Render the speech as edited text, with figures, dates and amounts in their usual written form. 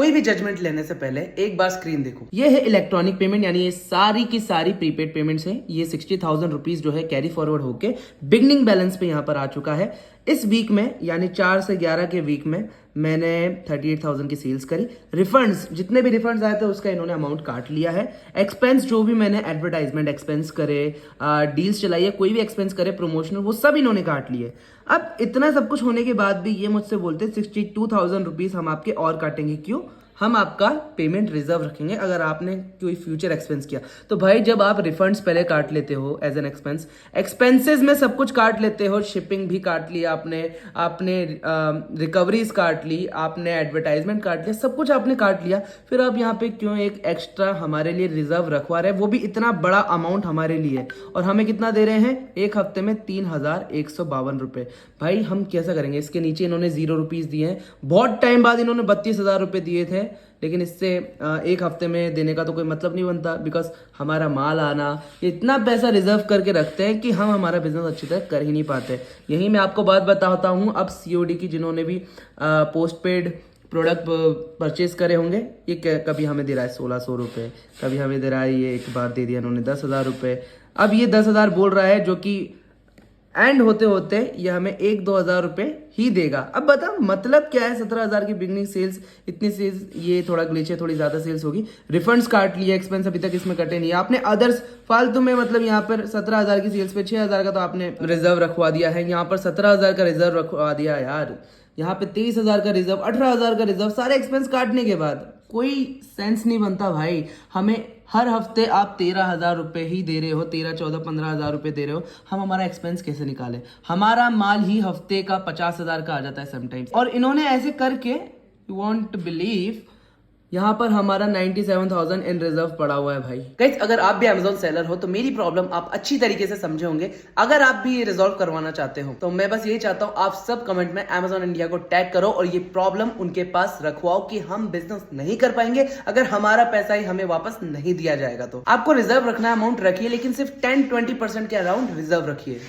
कोई भी जजमेंट लेने से पहले एक बार स्क्रीन देखो। ये है इलेक्ट्रॉनिक पेमेंट, यानी ये सारी की सारी प्रीपेड पेमेंट्स हैं। ये 60,000 रुपीज जो है कैरी फॉरवर्ड होके बिगनिंग बैलेंस पे यहाँ पर आ चुका है। इस वीक में यानी 4 से 11 के वीक में मैंने 38,000 की सेल्स करी। रिफंड्स, जितने भी रिफंड्स आए थे उसका इन्होंने अमाउंट काट लिया है। एक्सपेंस जो भी मैंने एडवर्टाइजमेंट एक्सपेंस करे, डील्स चलाई है, कोई भी एक्सपेंस करे प्रमोशनल, वो सब इन्होंने काट लिए। अब इतना सब कुछ होने के बाद भी ये मुझसे बोलते 62,000 रुपीज हम आपके और काटेंगे। क्यों? हम आपका पेमेंट रिजर्व रखेंगे अगर आपने कोई फ्यूचर एक्सपेंस किया। तो भाई जब आप रिफंड्स पहले काट लेते हो एज एन एक्सपेंस, एक्सपेंसेस में सब कुछ काट लेते हो, शिपिंग भी काट लिया आपने, आपने रिकवरीज काट ली, आपने एडवर्टाइजमेंट काट लिया, सब कुछ आपने काट लिया, फिर आप यहाँ पे क्यों एक एक्स्ट्रा हमारे लिए रिजर्व रखवा रहे हैं, वो भी इतना बड़ा अमाउंट हमारे लिए। और हमें कितना दे रहे हैं? एक हफ्ते में 3,152 रुपए। भाई हम कैसा करेंगे? इसके नीचे इन्होंने 0 रुपीज दिए हैं। बहुत टाइम बाद इन्होंने 32,000 रुपए दिए थे, लेकिन इससे एक हफ्ते में देने का तो कोई मतलब नहीं बनता, बिकॉज हमारा माल आना, इतना पैसा रिजर्व करके रखते हैं कि हम हमारा बिजनेस अच्छी तरह कर ही नहीं पाते। यही मैं आपको बात बताता हूँ। अब सीओडी की जिन्होंने भी पोस्ट पेड प्रोडक्ट परचेज करे होंगे, ये कभी हमें दे रहा है 1,600 रुपये, कभी हमें दे रहा है, ये एक बार दे दिया इन्होंने 10,000 रुपये। अब ये 10,000 बोल रहा है, जो कि एंड होते होते ये हमें 1-2 हज़ार रुपए ही देगा। अब बता मतलब क्या है? 17,000 की बिगनिंग सेल्स, इतनी सेल्स, ये थोड़ा ग्लिच है, थोड़ी ज्यादा सेल्स होगी। रिफंड्स काट लिए, एक्सपेंस अभी तक इसमें कटे नहीं। आपने अदर्स फालतू में, मतलब यहाँ पर 17,000 की सेल्स पे 6,000 का तो आपने रिजर्व रखवा दिया है, यहाँ पर 17,000 का रिजर्व रखवा दिया यार, यहाँ पे 23,000 का रिजर्व, 18,000 का रिजर्व, सारे एक्सपेंस काटने के बाद कोई सेंस नहीं बनता भाई। हमें हर हफ्ते आप 13,000 रुपए ही दे रहे हो, 13, 14, 15,000 रुपए दे रहे हो, हम हमारा एक्सपेंस कैसे निकाले? हमारा माल ही हफ्ते का 50,000 का आ जाता है समटाइम्स। और इन्होंने ऐसे करके, यू वॉन्ट बिलीव, यहाँ पर हमारा 97,000 इन रिजर्व पड़ा हुआ है भाई। गाइस, अगर आप भी Amazon सेलर हो तो मेरी प्रॉब्लम आप अच्छी तरीके से समझे होंगे। अगर आप भी ये रिजॉल्व करवाना चाहते हो तो मैं बस यही चाहता हूँ, आप सब कमेंट में Amazon इंडिया को टैग करो और ये प्रॉब्लम उनके पास रखवाओ कि हम बिजनेस नहीं कर पाएंगे अगर हमारा पैसा ही हमें वापस नहीं दिया जाएगा। तो आपको रिजर्व रखना, अमाउंट रखिए, लेकिन सिर्फ 10-20% के अराउंड रिजर्व रखिए।